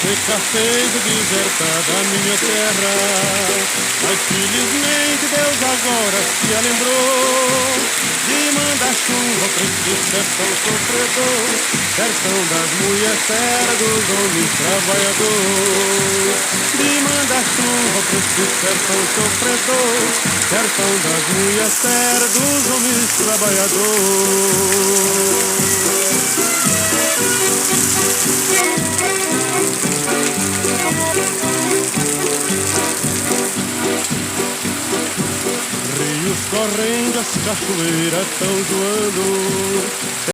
Se cansei de desertar da minha terra, mas felizmente Deus agora se lembrou de mandar chuva pra esse sertão sofredor, sertão das mulheres, terra dos homens trabalhadores. De mandar chuva pra esse sertão sofredor, sertão das mulheres, terra dos homens trabalhadores. Rios correndo, as cachoeiras tão zoando,